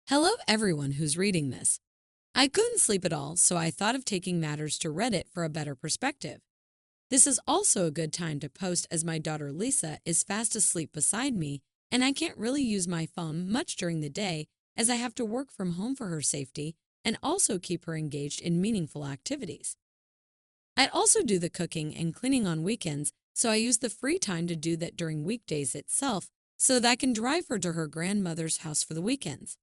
Hello, everyone who's reading this. I couldn't sleep at all, so I thought of taking matters to Reddit for a better perspective. This is also a good time to post as my daughter Lisa is fast asleep beside me, and I can't really use my phone much during the day as I have to work from home for her safety and also keep her engaged in meaningful activities. I also do the cooking and cleaning on weekends, so I use the free time to do that during weekdays itself so that I can drive her to her grandmother's house for the weekends.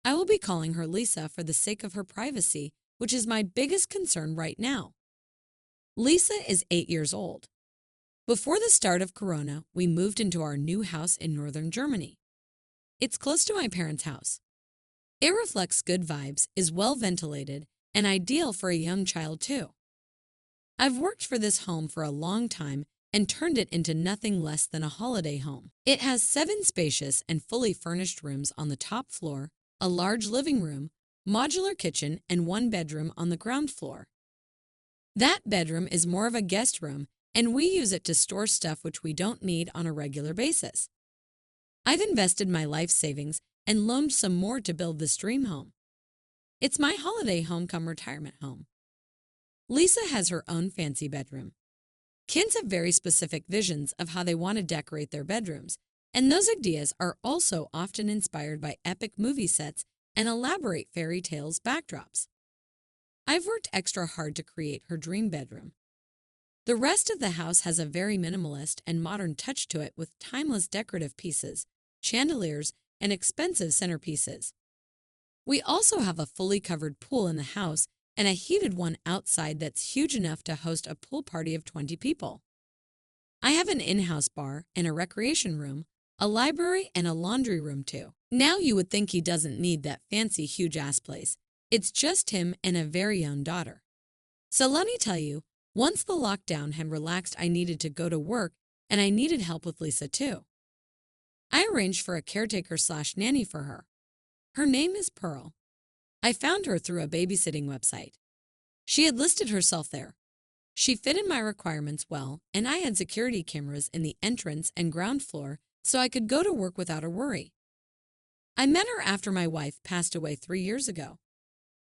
I will be calling her Lisa for the sake of her privacy, which is my biggest concern right now. Lisa is 8 years old. Before the start of Corona, we moved into our new house in northern Germany. It's close to my parents' house. It reflects good vibes, is well ventilated, and ideal for a young child too. I've worked for this home for a long time and turned it into nothing less than a holiday home. It has 7 spacious and fully furnished rooms on the top floor, a large living room, modular kitchen, and 1 bedroom on the ground floor. That bedroom is more of a guest room, and we use it to store stuff which we don't need on a regular basis. I've invested my life savings and loaned some more to build this dream home. It's my holiday home come retirement home. Lisa has her own fancy bedroom. Kids have very specific visions of how they want to decorate their bedrooms, and those ideas are also often inspired by epic movie sets and elaborate fairy tales backdrops. I've worked extra hard to create her dream bedroom. The rest of the house has a very minimalist and modern touch to it with timeless decorative pieces, chandeliers, and expensive centerpieces. We also have a fully covered pool in the house and a heated one outside that's huge enough to host a pool party of 20 people. I have an in-house bar and a recreation room, a library, and a laundry room too. Now you would think he doesn't need that fancy huge-ass place. It's just him and a very young daughter. So let me tell you, once the lockdown had relaxed, I needed to go to work and I needed help with Lisa too. I arranged for a caretaker/nanny for her. Her name is Pearl. I found her through a babysitting website. She had listed herself there. She fit in my requirements well, and I had security cameras in the entrance and ground floor so I could go to work without a worry. I met her after my wife passed away 3 years ago.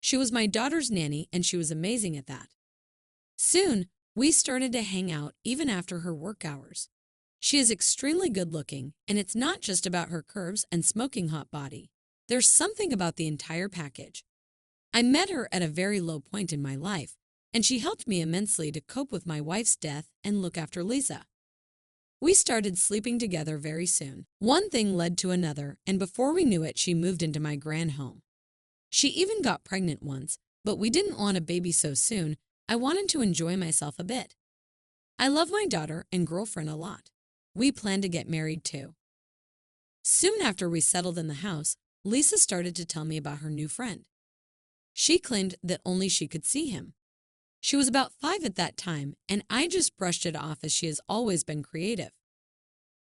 She was my daughter's nanny, and she was amazing at that. Soon, we started to hang out even after her work hours. She is extremely good-looking, and it's not just about her curves and smoking hot body. There's something about the entire package. I met her at a very low point in my life, and she helped me immensely to cope with my wife's death and look after Lisa. We started sleeping together very soon. One thing led to another, and before we knew it, she moved into my grand home. She even got pregnant once, but we didn't want a baby so soon. I wanted to enjoy myself a bit. I love my daughter and girlfriend a lot. We plan to get married too. Soon after we settled in the house, Lisa started to tell me about her new friend. She claimed that only she could see him. She was about 5 at that time, and I just brushed it off as she has always been creative.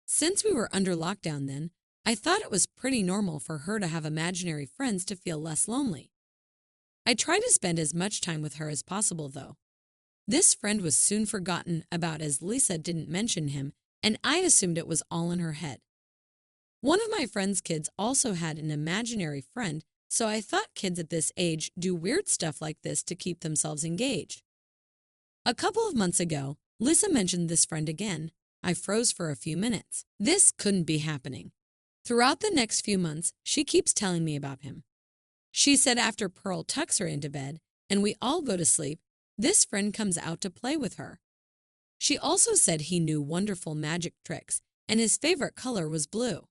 Since we were under lockdown then, I thought it was pretty normal for her to have imaginary friends to feel less lonely. I tried to spend as much time with her as possible though. This friend was soon forgotten about as Lisa didn't mention him, and I assumed it was all in her head. One of my friend's kids also had an imaginary friend, so I thought kids at this age do weird stuff like this to keep themselves engaged. A couple of months ago, Lisa mentioned this friend again. I froze for a few minutes. This couldn't be happening. Throughout the next few months, she keeps telling me about him. She said after Pearl tucks her into bed and we all go to sleep, this friend comes out to play with her. She also said he knew wonderful magic tricks and his favorite color was blue.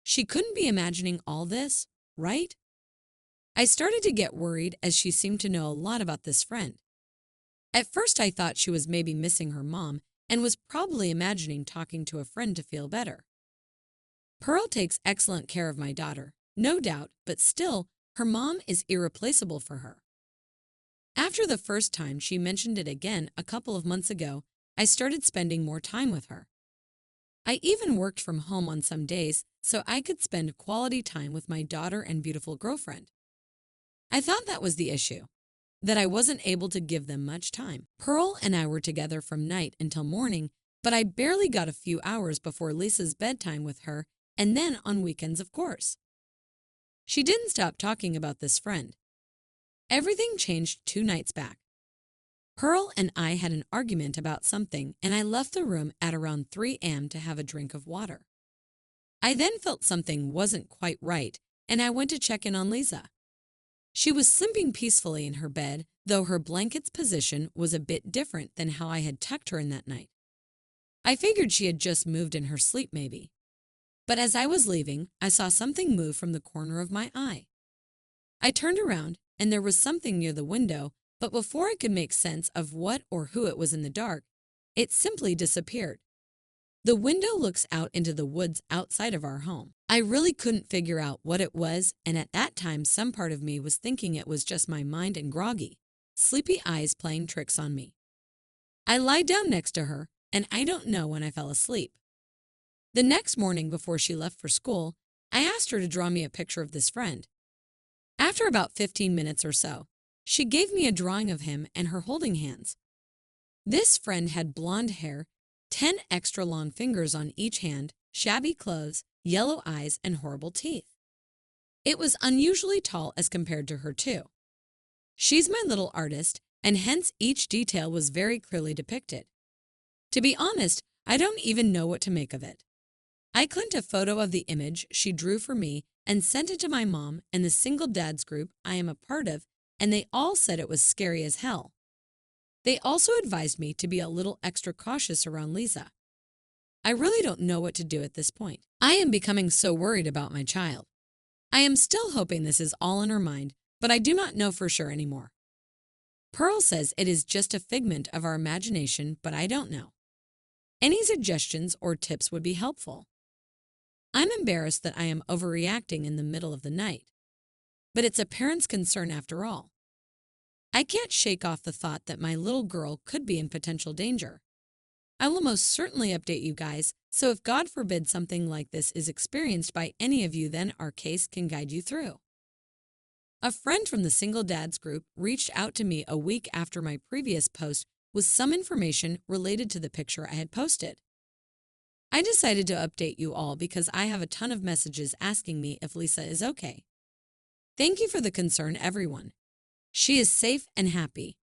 She couldn't be imagining all this, right? I started to get worried as she seemed to know a lot about this friend. At first I thought she was maybe missing her mom and was probably imagining talking to a friend to feel better. Pearl takes excellent care of my daughter, no doubt, but still, her mom is irreplaceable for her. After the first time she mentioned it again a couple of months ago, I started spending more time with her. I even worked from home on some days so I could spend quality time with my daughter and beautiful girlfriend. I thought that was the issue, that I wasn't able to give them much time. Pearl and I were together from night until morning, but I barely got a few hours before Lisa's bedtime with her, and then on weekends, of course. She didn't stop talking about this friend. Everything changed 2 nights back. Pearl and I had an argument about something, and I left the room at around 3 a.m. to have a drink of water. I then felt something wasn't quite right, and I went to check in on Lisa. She was sleeping peacefully in her bed, though her blanket's position was a bit different than how I had tucked her in that night. I figured she had just moved in her sleep maybe. But as I was leaving, I saw something move from the corner of my eye. I turned around, and there was something near the window, but before I could make sense of what or who it was in the dark, it simply disappeared. The window looks out into the woods outside of our home. I really couldn't figure out what it was, and at that time some part of me was thinking it was just my mind and groggy, sleepy eyes playing tricks on me. I lied down next to her, and I don't know when I fell asleep. The next morning before she left for school, I asked her to draw me a picture of this friend. After about 15 minutes or so, she gave me a drawing of him and her holding hands. This friend had blonde hair, 10 extra long fingers on each hand, shabby clothes, yellow eyes, and horrible teeth. It was unusually tall as compared to her too. She's my little artist, and hence each detail was very clearly depicted. To be honest, I don't even know what to make of it. I clipped a photo of the image she drew for me and sent it to my mom and the single dads group I am a part of, and they all said it was scary as hell. They also advised me to be a little extra cautious around Lisa. I really don't know what to do at this point. I am becoming so worried about my child. I am still hoping this is all in her mind, but I do not know for sure anymore. Pearl says it is just a figment of our imagination, but I don't know. Any suggestions or tips would be helpful. I'm embarrassed that I am overreacting in the middle of the night, but it's a parent's concern after all. I can't shake off the thought that my little girl could be in potential danger. I will most certainly update you guys, so if God forbid something like this is experienced by any of you, then our case can guide you through. A friend from the Single Dads group reached out to me a week after my previous post with some information related to the picture I had posted. I decided to update you all because I have a ton of messages asking me if Lisa is okay. Thank you for the concern, everyone. She is safe and happy.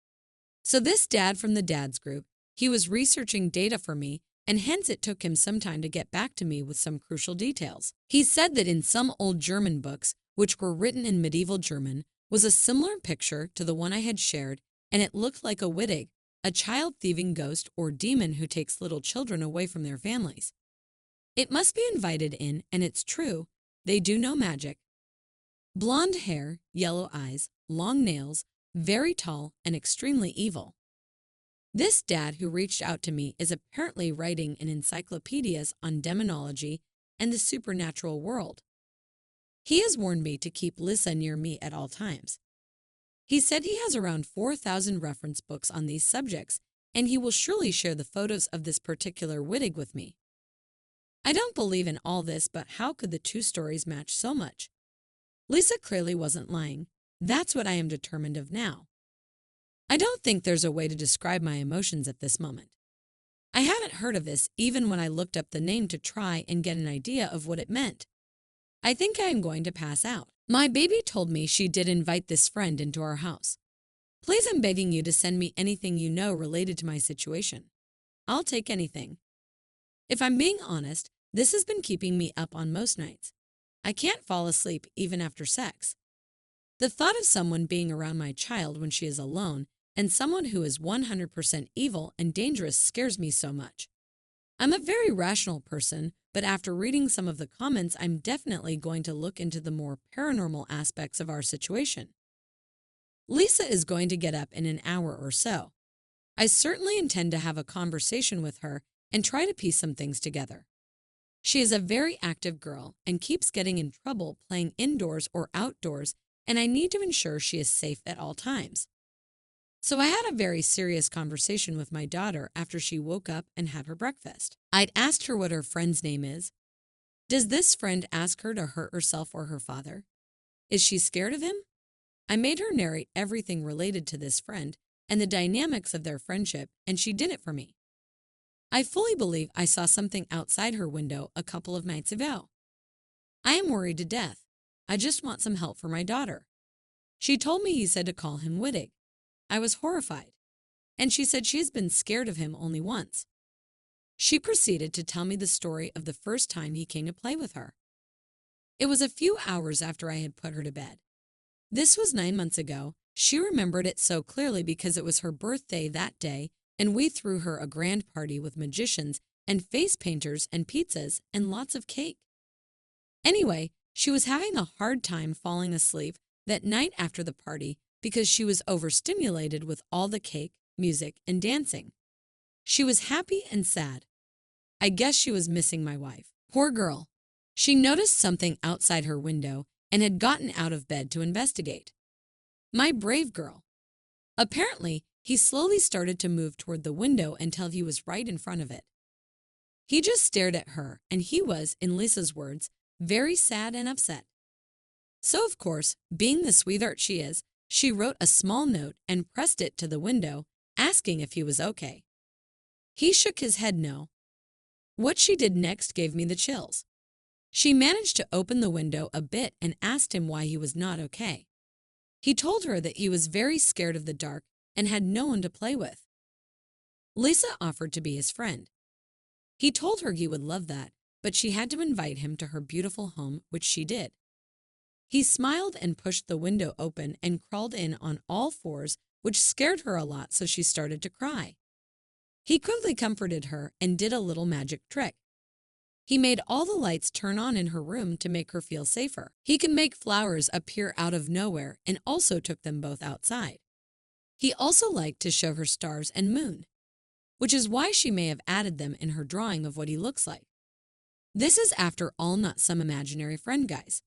So this dad from the dads group, he was researching data for me, and hence it took him some time to get back to me with some crucial details. He said that in some old German books, which were written in medieval German, was a similar picture to the one I had shared, and it looked like a Wittig, a child-thieving ghost or demon who takes little children away from their families. It must be invited in, and it's true, they do know magic. Blonde hair, yellow eyes, long nails, very tall, and extremely evil. This dad who reached out to me is apparently writing in encyclopedias on demonology and the supernatural world. He has warned me to keep Lisa near me at all times. He said he has around 4,000 reference books on these subjects, and he will surely share the photos of this particular Wittig with me. I don't believe in all this, but how could the two stories match so much? Lisa clearly wasn't lying. That's what I am determined of now. I don't think there's a way to describe my emotions at this moment. I haven't heard of this even when I looked up the name to try and get an idea of what it meant. I think I am going to pass out. My baby told me she did invite this friend into our house. Please, I'm begging you to send me anything you know related to my situation. I'll take anything. If I'm being honest, this has been keeping me up on most nights. I can't fall asleep even after sex. The thought of someone being around my child when she is alone and someone who is 100% evil and dangerous scares me so much. I'm a very rational person, but after reading some of the comments, I'm definitely going to look into the more paranormal aspects of our situation. Lisa is going to get up in an hour or so. I certainly intend to have a conversation with her and try to piece some things together. She is a very active girl and keeps getting in trouble playing indoors or outdoors, and I need to ensure she is safe at all times. So I had a very serious conversation with my daughter after she woke up and had her breakfast. I'd asked her what her friend's name is. Does this friend ask her to hurt herself or her father? Is she scared of him? I made her narrate everything related to this friend and the dynamics of their friendship, and she did it for me. I fully believe I saw something outside her window a couple of nights ago. I am worried to death. I just want some help for my daughter." She told me he said to call him Wittig. I was horrified, and she said she has been scared of him only once. She proceeded to tell me the story of the first time he came to play with her. It was a few hours after I had put her to bed. This was 9 months ago. She remembered it so clearly because it was her birthday that day, and we threw her a grand party with magicians and face painters and pizzas and lots of cake. Anyway, she was having a hard time falling asleep that night after the party because she was overstimulated with all the cake, music, and dancing. She was happy and sad. I guess she was missing my wife. Poor girl. She noticed something outside her window and had gotten out of bed to investigate. My brave girl. Apparently, he slowly started to move toward the window until he was right in front of it. He just stared at her, and he was, in Lisa's words, very sad and upset. So, of course, being the sweetheart she is, she wrote a small note and pressed it to the window, asking if he was okay. He shook his head no. What she did next gave me the chills. She managed to open the window a bit and asked him why he was not okay. He told her that he was very scared of the dark and had no one to play with. Lisa offered to be his friend. He told her he would love that, but she had to invite him to her beautiful home, which she did. He smiled and pushed the window open and crawled in on all fours, which scared her a lot, so she started to cry. He quickly comforted her and did a little magic trick. He made all the lights turn on in her room to make her feel safer. He could make flowers appear out of nowhere and also took them both outside. He also liked to show her stars and moon, which is why she may have added them in her drawing of what he looks like. This is after all not some imaginary friend, guys.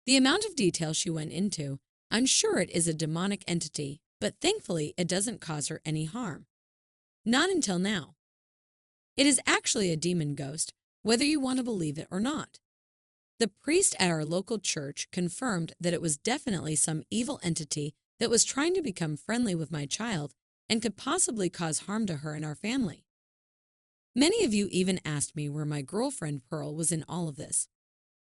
The amount of detail she went into, I'm sure it is a demonic entity, but thankfully it doesn't cause her any harm. Not until now. It is actually a demon ghost, whether you want to believe it or not. The priest at our local church confirmed that it was definitely some evil entity that was trying to become friendly with my child and could possibly cause harm to her and our family. Many of you even asked me where my girlfriend Pearl was in all of this.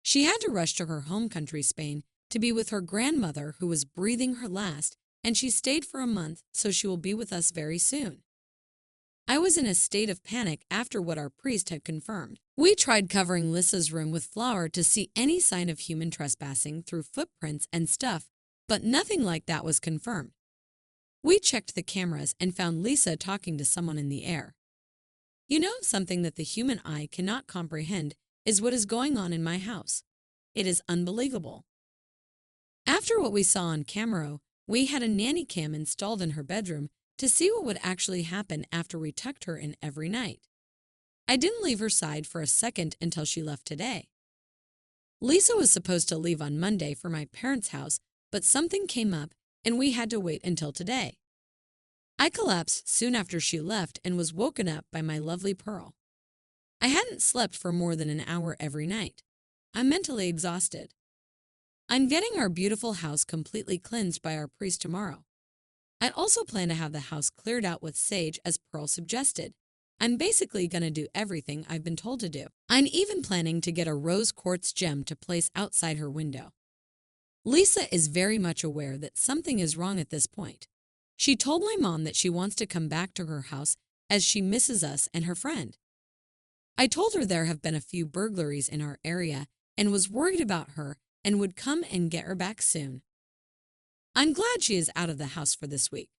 She had to rush to her home country, Spain, to be with her grandmother who was breathing her last, and she stayed for a month, so she will be with us very soon. I was in a state of panic after what our priest had confirmed. We tried covering Lisa's room with flour to see any sign of human trespassing through footprints and stuff, but nothing like that was confirmed. We checked the cameras and found Lisa talking to someone in the air. You know, something that the human eye cannot comprehend is what is going on in my house. It is unbelievable. After what we saw on camera, we had a nanny cam installed in her bedroom to see what would actually happen after we tucked her in every night. I didn't leave her side for a second until she left today. Lisa was supposed to leave on Monday for my parents' house, but something came up and we had to wait until today. I collapsed soon after she left and was woken up by my lovely Pearl. I hadn't slept for more than an hour every night. I'm mentally exhausted. I'm getting our beautiful house completely cleansed by our priest tomorrow. I also plan to have the house cleared out with sage as Pearl suggested. I'm basically going to do everything I've been told to do. I'm even planning to get a rose quartz gem to place outside her window. Lisa is very much aware that something is wrong at this point. She told my mom that she wants to come back to her house as she misses us and her friend. I told her there have been a few burglaries in our area and was worried about her and would come and get her back soon. I'm glad she is out of the house for this week.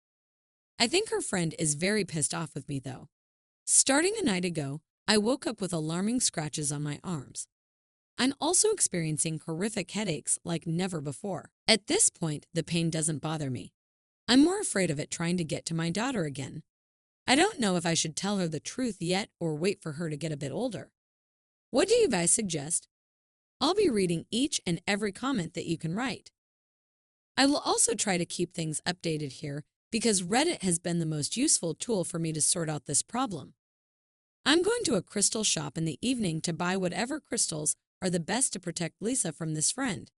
I think her friend is very pissed off with me though. Starting a night ago, I woke up with alarming scratches on my arms. I'm also experiencing horrific headaches like never before. At this point, the pain doesn't bother me. I'm more afraid of it trying to get to my daughter again. I don't know if I should tell her the truth yet or wait for her to get a bit older. What do you guys suggest? I'll be reading each and every comment that you can write. I will also try to keep things updated here because Reddit has been the most useful tool for me to sort out this problem. I'm going to a crystal shop in the evening to buy whatever crystals are the best to protect Lisa from this friend.